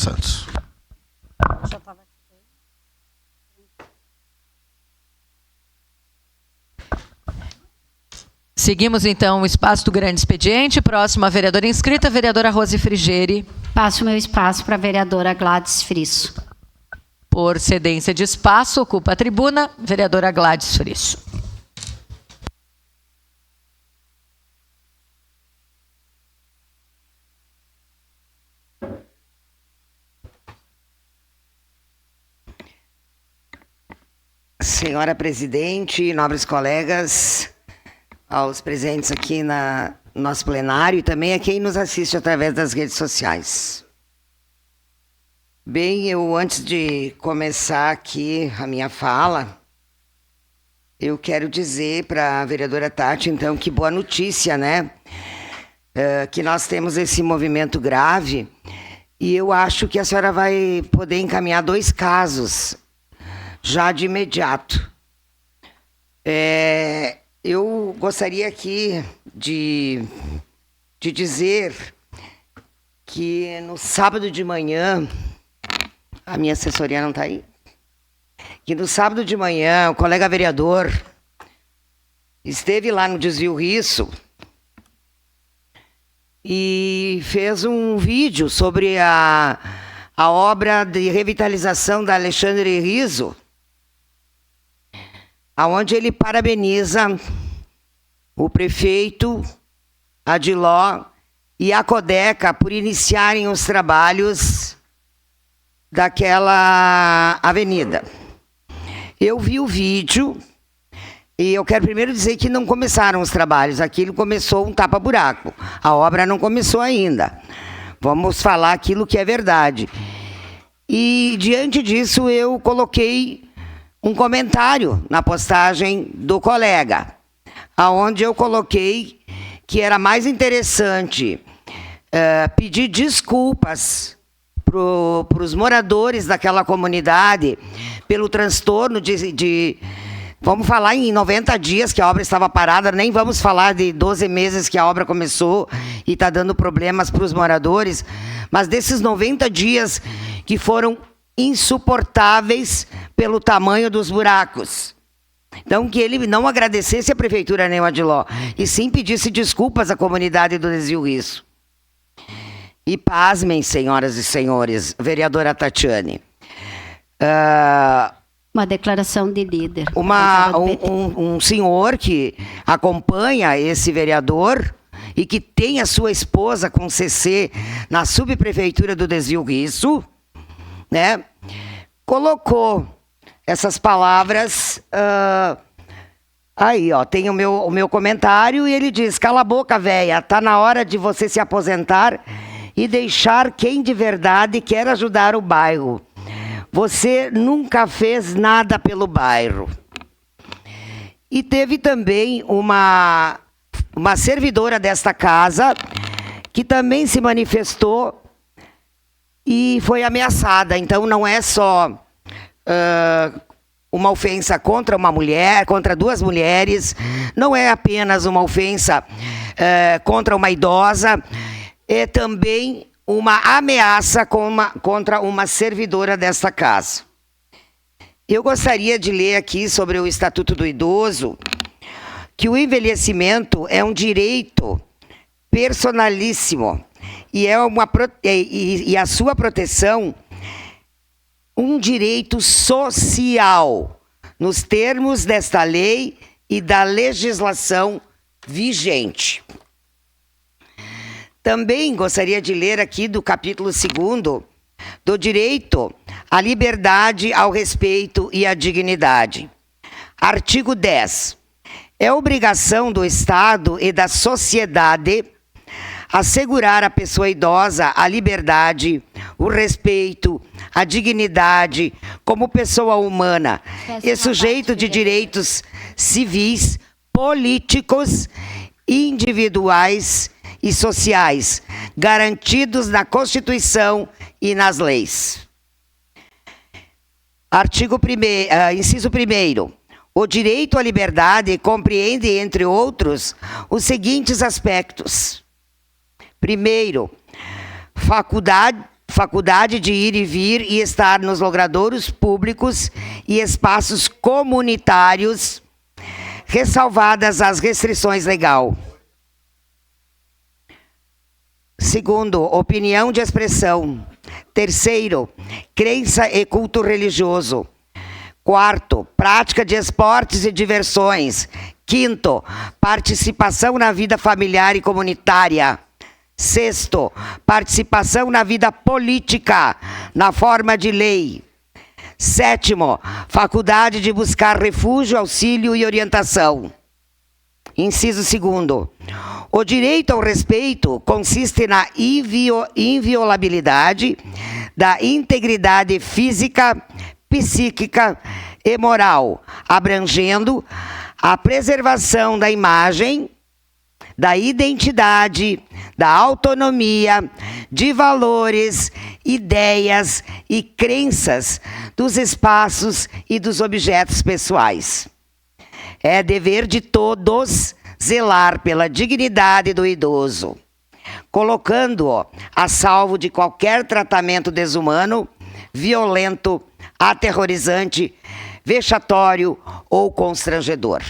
Santos. Seguimos, então, o espaço do grande expediente. Próxima vereadora inscrita, vereadora Rose Frigieri. Passo o meu espaço para a vereadora Gladys Frisso. Por cedência de espaço, ocupa a tribuna, vereadora Gladys Frisso. Senhora presidente, nobres colegas, aos presentes aqui no nosso plenário e também a quem nos assiste através das redes sociais. Bem, eu antes de começar aqui a minha fala, eu quero dizer para a vereadora Tati, então, que boa notícia, né? Que nós temos esse movimento grave e eu acho que a senhora vai poder encaminhar 2 casos já de imediato. Eu gostaria aqui de dizer que no sábado de manhã, a minha assessoria não está aí, que no sábado de manhã o colega vereador esteve lá no Desvio Risso e fez um vídeo sobre a obra de revitalização da Alexandre Riso, aonde ele parabeniza o prefeito Adiló e a Codeca por iniciarem os trabalhos daquela avenida. Eu vi o vídeo e eu quero primeiro dizer que não começaram os trabalhos. Aquilo começou um tapa-buraco. A obra não começou ainda. Vamos falar aquilo que é verdade. E diante disso eu coloquei um comentário na postagem do colega, aonde eu coloquei que era mais interessante pedir desculpas para os moradores daquela comunidade pelo transtorno de vamos falar em 90 dias que a obra estava parada, nem vamos falar de 12 meses que a obra começou e está dando problemas para os moradores, mas desses 90 dias que foram insuportáveis pelo tamanho dos buracos. Então, que ele não agradecesse a prefeitura nem o Adiló, e sim pedisse desculpas à comunidade do Desvio Risso. E pasmem, senhoras e senhores, vereadora Tatiane. Uma declaração de líder. Um senhor que acompanha esse vereador e que tem a sua esposa com CC na subprefeitura do Desvio Risso, né, colocou essas palavras aí, ó, tem o meu comentário e ele diz: cala a boca, véia, tá na hora de você se aposentar e deixar quem de verdade quer ajudar o bairro. Você nunca fez nada pelo bairro. E teve também uma servidora desta casa que também se manifestou e foi ameaçada. Então não é só uma ofensa contra uma mulher, contra 2 mulheres, não é apenas uma ofensa contra uma idosa, é também uma ameaça contra uma servidora desta casa. Eu gostaria de ler aqui sobre o Estatuto do Idoso, que o envelhecimento é um direito personalíssimo e a sua proteção um direito social, nos termos desta lei e da legislação vigente. Também gostaria de ler aqui do capítulo 2º, do direito à liberdade, ao respeito e à dignidade. Artigo 10. É obrigação do Estado e da sociedade assegurar à pessoa idosa a liberdade, o respeito, a dignidade como pessoa humana e sujeito de direitos civis, políticos, individuais e sociais, garantidos na Constituição e nas leis. Inciso 1º. O direito à liberdade compreende, entre outros, os seguintes aspectos. Primeiro, faculdade de ir e vir e estar nos logradouros públicos e espaços comunitários, ressalvadas as restrições legais. Segundo, opinião de expressão. Terceiro, crença e culto religioso. Quarto, prática de esportes e diversões. Quinto, participação na vida familiar e comunitária. Sexto, participação na vida política, na forma de lei. Sétimo, faculdade de buscar refúgio, auxílio e orientação. Inciso segundo, o direito ao respeito consiste na inviolabilidade da integridade física, psíquica e moral, abrangendo a preservação da imagem, da identidade, da autonomia, de valores, ideias e crenças dos espaços e dos objetos pessoais. É dever de todos zelar pela dignidade do idoso, colocando-o a salvo de qualquer tratamento desumano, violento, aterrorizante, vexatório ou constrangedor.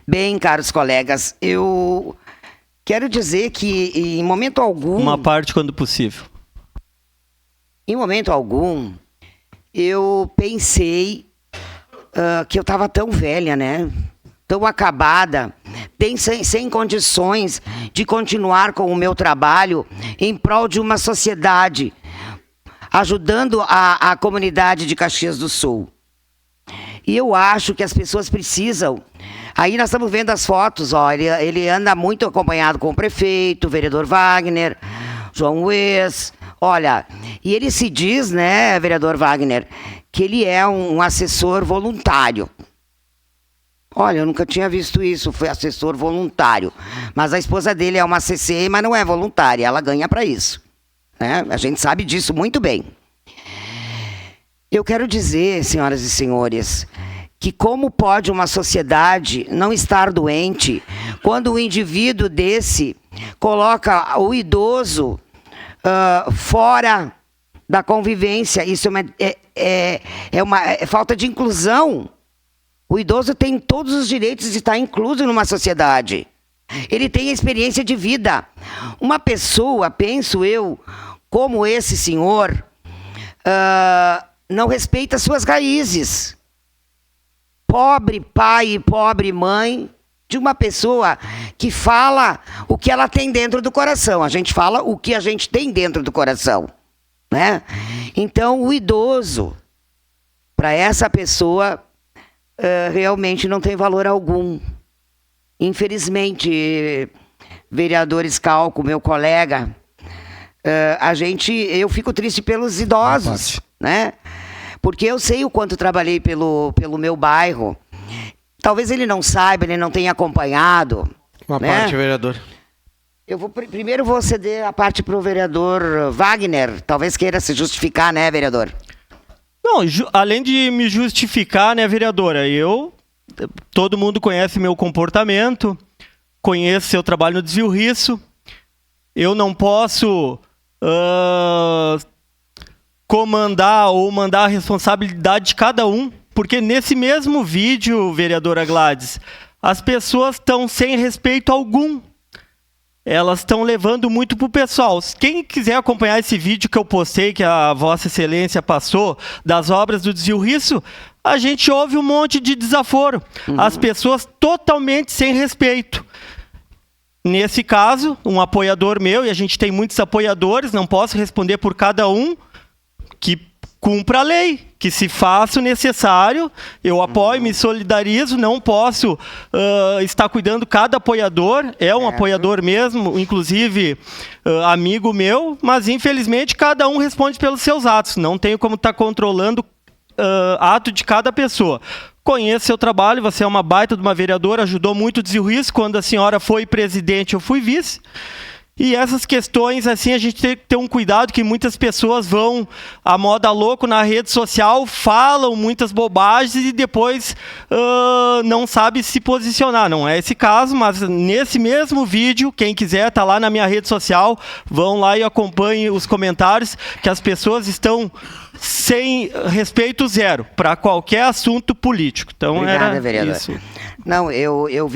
Bem, caros colegas, eu quero dizer que em momento algum... Uma parte quando possível. Em momento algum, eu pensei que eu estava tão velha, né? Tão acabada, sem condições de continuar com o meu trabalho em prol de uma sociedade, ajudando a comunidade de Caxias do Sul. E eu acho que as pessoas precisam... Aí nós estamos vendo as fotos, ó, ele anda muito acompanhado com o prefeito, o vereador Wagner, João Wes, olha, e ele se diz, né, vereador Wagner, que ele é um assessor voluntário. Olha, eu nunca tinha visto isso, foi assessor voluntário. Mas a esposa dele é uma CC, mas não é voluntária, ela ganha para isso. Né? A gente sabe disso muito bem. Eu quero dizer, senhoras e senhores, que como pode uma sociedade não estar doente quando o indivíduo desse coloca o idoso fora da convivência? Isso é uma falta de inclusão. O idoso tem todos os direitos de estar incluso numa sociedade. Ele tem a experiência de vida. Uma pessoa, penso eu, como esse senhor, não respeita suas raízes. Pobre pai e pobre mãe de uma pessoa que fala o que ela tem dentro do coração. A gente fala o que a gente tem dentro do coração, né? Então, o idoso, para essa pessoa, realmente não tem valor algum. Infelizmente, vereador Scalco, meu colega, eu fico triste pelos idosos, né? Porque eu sei o quanto trabalhei pelo meu bairro. Talvez ele não saiba, ele não tenha acompanhado. Uma né? parte, vereador. Primeiro vou ceder a parte para o vereador Wagner. Talvez queira se justificar, né, vereador? Não, além de me justificar, né, vereadora, todo mundo conhece meu comportamento, conhece seu trabalho no desvio riço. Eu não posso comandar ou mandar a responsabilidade de cada um, porque nesse mesmo vídeo, vereadora Gladys, as pessoas estão sem respeito algum. Elas estão levando muito pro pessoal. Quem quiser acompanhar esse vídeo que eu postei, que a Vossa Excelência passou, das obras do desvio riço, a gente ouve um monte de desaforo. As pessoas totalmente sem respeito. Nesse caso, um apoiador meu, e a gente tem muitos apoiadores, não posso responder por cada um, que cumpra a lei, que se faça o necessário, eu apoio, me solidarizo, não posso estar cuidando cada apoiador, é um apoiador mesmo, inclusive amigo meu, mas infelizmente cada um responde pelos seus atos, não tenho como estar controlando ato de cada pessoa. Conheço seu trabalho, você é uma baita de uma vereadora, ajudou muito o desvio riço, quando a senhora foi presidente eu fui vice, E essas questões, assim, a gente tem que ter um cuidado, que muitas pessoas vão a moda louco na rede social, falam muitas bobagens e depois não sabe se posicionar. Não é esse caso, mas nesse mesmo vídeo, quem quiser, tá lá na minha rede social, vão lá e acompanhem os comentários, que as pessoas estão sem respeito zero para qualquer assunto político. Então, Obrigada, vereador. isso. Não, eu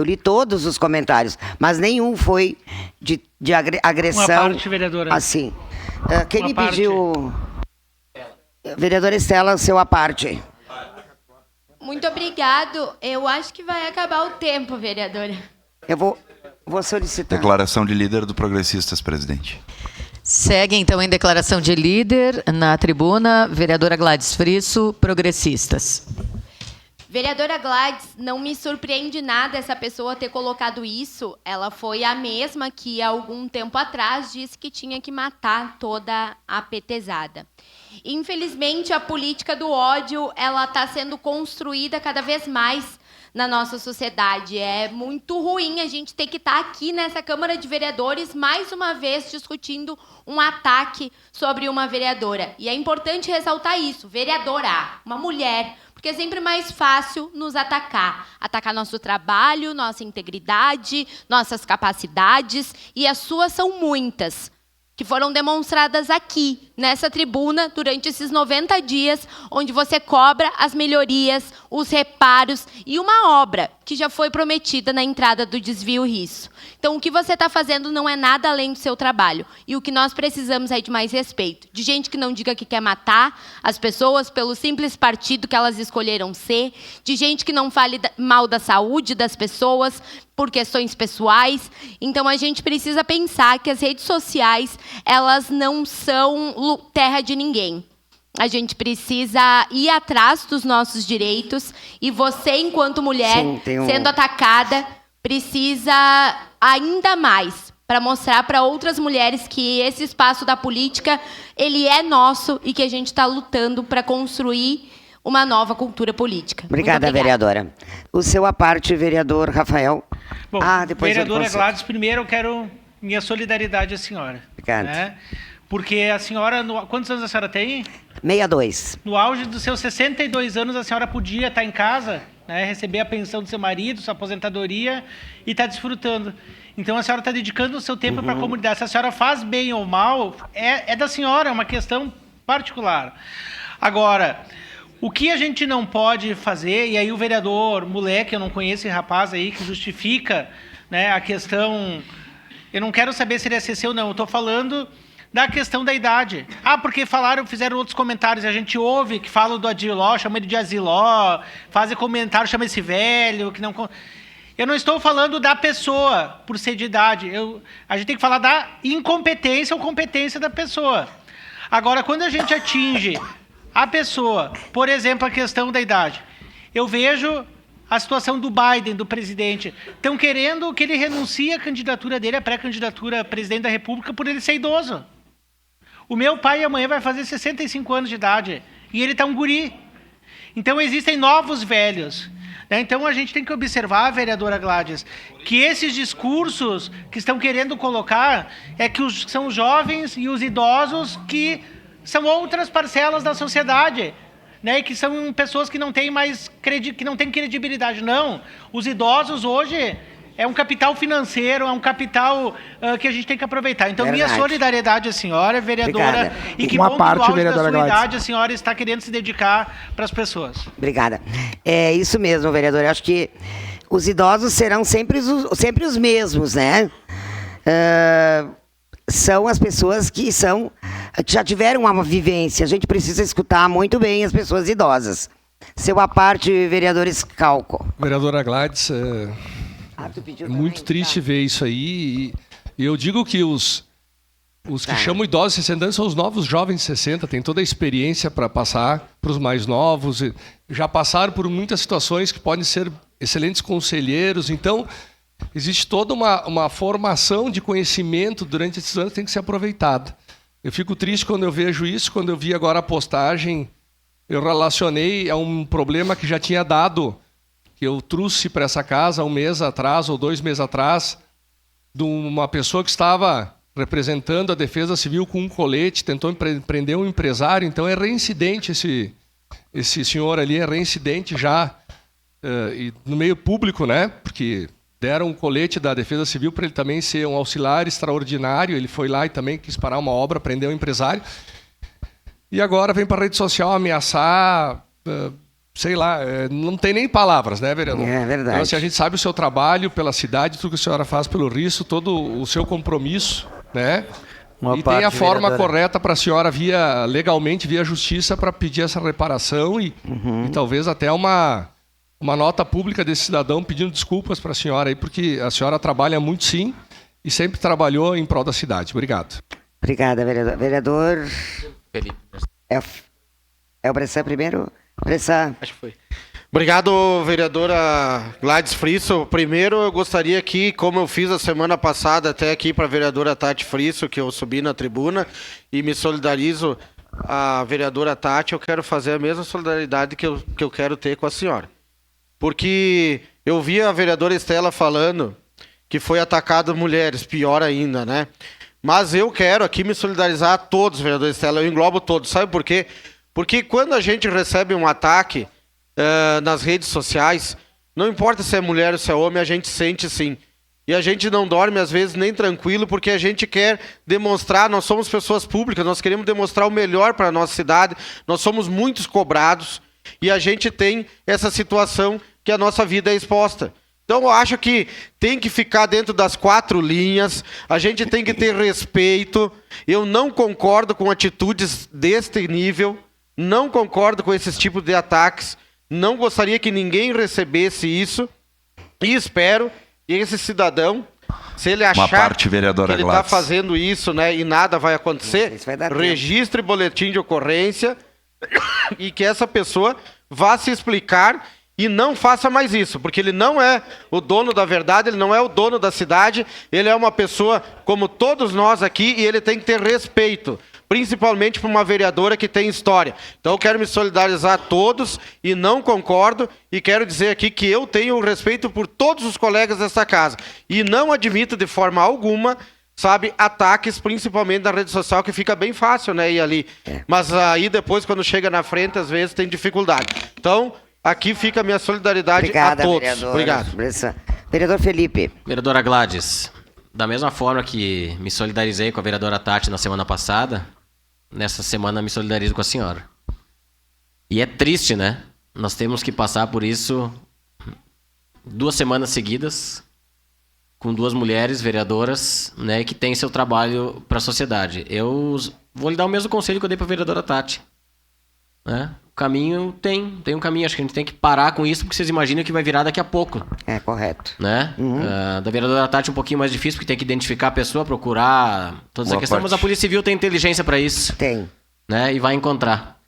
li todos os comentários, mas nenhum foi de agressão. Uma parte, vereadora. Assim. Quem Uma me parte. pediu? Vereadora Estela, seu à parte. Muito obrigado. Eu acho que vai acabar o tempo, vereadora. Eu vou solicitar. Declaração de líder do Progressistas, presidente. Segue, então, em declaração de líder, na tribuna, vereadora Gladys Frisso, Progressistas. Vereadora Gladys, não me surpreende nada essa pessoa ter colocado isso. Ela foi a mesma que, há algum tempo atrás, disse que tinha que matar toda a petezada. Infelizmente, a política do ódio, ela está sendo construída cada vez mais na nossa sociedade. É muito ruim a gente ter que estar aqui nessa Câmara de Vereadores mais uma vez discutindo um ataque sobre uma vereadora. E é importante ressaltar isso, vereadora, uma mulher, porque é sempre mais fácil nos atacar. Atacar nosso trabalho, nossa integridade, nossas capacidades, e as suas são muitas, que foram demonstradas aqui, nessa tribuna, durante esses 90 dias, onde você cobra as melhorias, os reparos e uma obra que já foi prometida na entrada do desvio Risso. Então, o que você está fazendo não é nada além do seu trabalho. E o que nós precisamos é de mais respeito. De gente que não diga que quer matar as pessoas pelo simples partido que elas escolheram ser. De gente que não fale mal da saúde das pessoas por questões pessoais. Então, a gente precisa pensar que as redes sociais, elas não são terra de ninguém. A gente precisa ir atrás dos nossos direitos, e você, enquanto mulher, sendo atacada, precisa ainda mais para mostrar para outras mulheres que esse espaço da política, ele é nosso, e que a gente está lutando para construir uma nova cultura política. Obrigada, vereadora. O seu à parte, vereador Rafael. Bom, depois vereadora Gladys, primeiro eu quero minha solidariedade à senhora. Obrigado. Né? Porque a senhora, quantos anos a senhora tem? 62. No auge dos seus 62 anos, a senhora podia estar em casa, né, receber a pensão do seu marido, sua aposentadoria, e estar desfrutando. Então, a senhora está dedicando o seu tempo para a comunidade. Se a senhora faz bem ou mal, é da senhora, é uma questão particular. Agora, o que a gente não pode fazer, e aí o vereador moleque, eu não conheço esse rapaz aí, que justifica, né, a questão... Eu não quero saber se ele é CC ou não, eu estou falando da questão da idade. Porque fizeram outros comentários, a gente ouve que falam do Adiló, chama ele de Aziló, fazem comentário, chama esse velho, que não... Eu não estou falando da pessoa por ser de idade, a gente tem que falar da incompetência ou competência da pessoa. Agora, quando a gente atinge a pessoa, por exemplo, a questão da idade, eu vejo a situação do Biden, do presidente. Estão querendo que ele renuncie à candidatura dele, a pré-candidatura a presidente da República, por ele ser idoso. O meu pai amanhã vai fazer 65 anos de idade, e ele está um guri. Então, existem novos velhos. Então, a gente tem que observar, vereadora Gladys, que esses discursos que estão querendo colocar são os jovens e os idosos que são outras parcelas da sociedade, né? E que são pessoas que não têm credibilidade. Não, os idosos hoje é um capital financeiro, é um capital que a gente tem que aproveitar. Então, minha solidariedade à senhora, vereadora, Obrigada. e que bom que no auge da sua idade a senhora está querendo se dedicar para as pessoas. Obrigada. É isso mesmo, vereador. Eu acho que os idosos serão sempre os mesmos, né? São as pessoas que já tiveram uma vivência. A gente precisa escutar muito bem as pessoas idosas. Seu à parte, vereador Scalco. Vereadora Gladys, é muito triste ver isso aí. E eu digo que os que chamam idosos de 60 anos são os novos jovens de 60, têm toda a experiência para passar para os mais novos, já passaram por muitas situações que podem ser excelentes conselheiros. Então, existe toda uma formação de conhecimento durante esses anos que tem que ser aproveitada. Eu fico triste quando eu vejo isso. Quando eu vi agora a postagem, eu relacionei a um problema que já tinha dado, que eu trouxe para essa casa 1 mês atrás ou 2 meses atrás, de uma pessoa que estava representando a Defesa Civil com um colete, tentou prender um empresário, então é reincidente esse senhor ali, é reincidente já e no meio público, né? Porque deram um colete da Defesa Civil para ele também ser um auxiliar extraordinário, ele foi lá e também quis parar uma obra, prendeu um empresário, e agora vem para a rede social ameaçar, sei lá, não tem nem palavras, né, vereador? É verdade. Então, assim, a gente sabe o seu trabalho pela cidade, tudo que a senhora faz pelo Risso, todo o seu compromisso, né? E tem a forma correta para a senhora, legalmente, via justiça, para pedir essa reparação e talvez até uma nota pública desse cidadão pedindo desculpas para a senhora aí, porque a senhora trabalha muito, sim, e sempre trabalhou em prol da cidade. Obrigado. Obrigada, vereador. Vereador... Felipe. É o Bressan primeiro? Bressan. Acho que foi. Obrigado, vereadora Gladys Frisso. Primeiro, eu gostaria aqui, como eu fiz a semana passada, até aqui para a vereadora Tati Frisso, que eu subi na tribuna, e me solidarizo a vereadora Tati, eu quero fazer a mesma solidariedade que eu quero ter com a senhora. Porque eu vi a vereadora Estela falando que foi atacado mulheres, pior ainda, né? Mas eu quero aqui me solidarizar a todos, vereadora Estela, eu englobo todos. Sabe por quê? Porque quando a gente recebe um ataque nas redes sociais, não importa se é mulher ou se é homem, a gente sente sim. E a gente não dorme, às vezes, nem tranquilo, porque a gente quer demonstrar, nós somos pessoas públicas, nós queremos demonstrar o melhor para a nossa cidade, nós somos muitos cobrados, e a gente tem essa situação que a nossa vida é exposta. Então eu acho que tem que ficar dentro das 4 linhas, a gente tem que ter respeito. Eu não concordo com atitudes deste nível, não concordo com esses tipos de ataques, não gostaria que ninguém recebesse isso, e espero que esse cidadão, se ele achar que ele está fazendo isso, né, e nada vai acontecer, registre boletim de ocorrência e que essa pessoa vá se explicar e não faça mais isso, porque ele não é o dono da verdade, ele não é o dono da cidade, ele é uma pessoa como todos nós aqui e ele tem que ter respeito, principalmente para uma vereadora que tem história. Então eu quero me solidarizar a todos e não concordo e quero dizer aqui que eu tenho respeito por todos os colegas dessa casa e não admito de forma alguma, sabe, ataques, principalmente na rede social, que fica bem fácil, né, ir ali. Mas aí depois, quando chega na frente, às vezes tem dificuldade. Então, aqui fica a minha solidariedade a todos. Vereador. Obrigado. Vereador Felipe. Vereadora Gladys, da mesma forma que me solidarizei com a vereadora Tati na semana passada, nessa semana me solidarizo com a senhora. E é triste, né? Nós temos que passar por isso 2 semanas seguidas, com 2 mulheres vereadoras, né, que têm seu trabalho para a sociedade. Eu vou lhe dar o mesmo conselho que eu dei para a vereadora Tati. Né? O caminho tem um caminho, acho que a gente tem que parar com isso, porque vocês imaginam que vai virar daqui a pouco. É, correto. Né? Da vereadora Tati um pouquinho mais difícil, porque tem que identificar a pessoa, procurar toda essa questão, mas a Polícia Civil tem inteligência para isso. Tem. Né? E vai encontrar.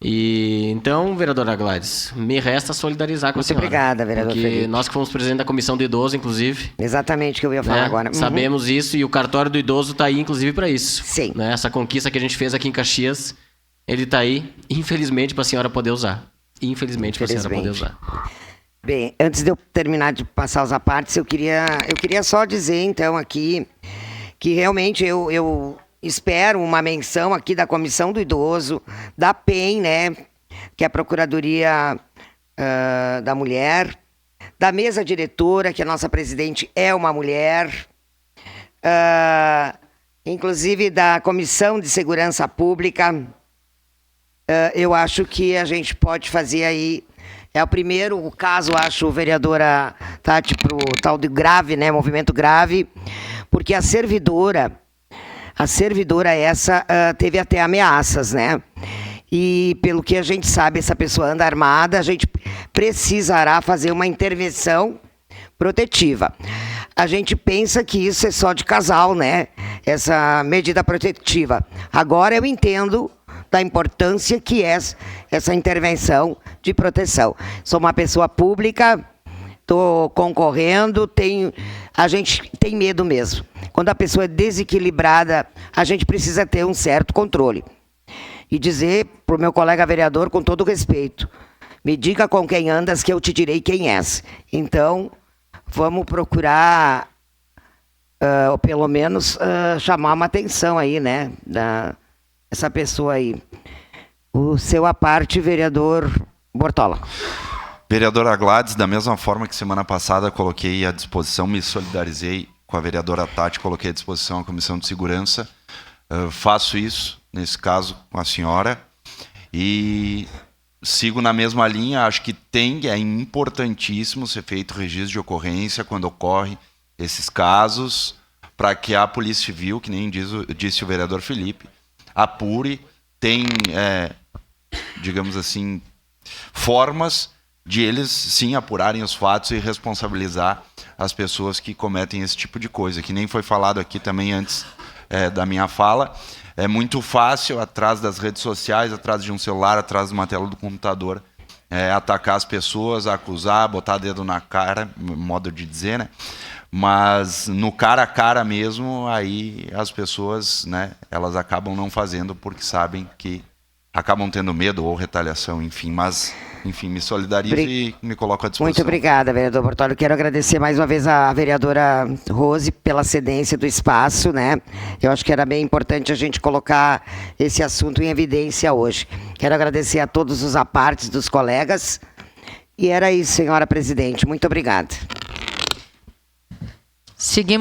E então, vereadora Gladys, me resta solidarizar com a senhora. Obrigada, vereador Porque Felipe. nós que fomos presidente da Comissão do Idoso, inclusive. Exatamente o que eu ia falar agora. Sabemos isso e o cartório do idoso está aí, inclusive, para isso. Sim. Né? Essa conquista que a gente fez aqui em Caxias, ele está aí, infelizmente, para a senhora poder usar. Infelizmente, para a senhora poder usar. Bem, antes de eu terminar de passar os apartes, eu queria só dizer, então, aqui, que realmente eu espero uma menção aqui da Comissão do Idoso, da PEN, né, que é a Procuradoria da Mulher, da mesa diretora, que a nossa presidente é uma mulher, inclusive da Comissão de Segurança Pública. Eu acho que a gente pode fazer aí, é o primeiro caso, acho, vereadora Tati, pro tal de grave, né, movimento grave, porque a servidora essa teve até ameaças, né? E pelo que a gente sabe, essa pessoa anda armada, a gente precisará fazer uma intervenção protetiva. A gente pensa que isso é só de casal, né? Essa medida protetiva. Agora eu entendo da importância que é essa intervenção de proteção. Sou uma pessoa pública, estou concorrendo, a gente tem medo mesmo. Quando a pessoa é desequilibrada, a gente precisa ter um certo controle. E dizer para o meu colega vereador, com todo respeito, me diga com quem andas que eu te direi quem és. Então, vamos procurar ou pelo menos chamar uma atenção aí, né, essa pessoa aí. O seu à parte, vereador Bortola. Vereadora Gladys, da mesma forma que semana passada coloquei à disposição, me solidarizei com a vereadora Tati, coloquei à disposição a Comissão de Segurança, faço isso, nesse caso, com a senhora, e sigo na mesma linha. Acho que é importantíssimo ser feito registro de ocorrência quando ocorre esses casos, para que a Polícia Civil, que nem disse o vereador Felipe, apure, tem, digamos assim, formas de eles sim apurarem os fatos e responsabilizar as pessoas que cometem esse tipo de coisa, que nem foi falado aqui também antes da minha fala. É muito fácil, atrás das redes sociais, atrás de um celular, atrás de uma tela do computador, atacar as pessoas, acusar, botar dedo na cara, modo de dizer, né? Mas no cara a cara mesmo, aí as pessoas, né, elas acabam não fazendo porque sabem que acabam tendo medo ou retaliação, enfim. Mas, enfim, me solidarizo e me coloco à disposição. Muito obrigada, vereador Bortola. Quero agradecer mais uma vez a vereadora Rose pela cedência do espaço, né? Eu acho que era bem importante a gente colocar esse assunto em evidência hoje. Quero agradecer a todos os apartes dos colegas. E era isso, senhora presidente. Muito obrigada. Seguimos.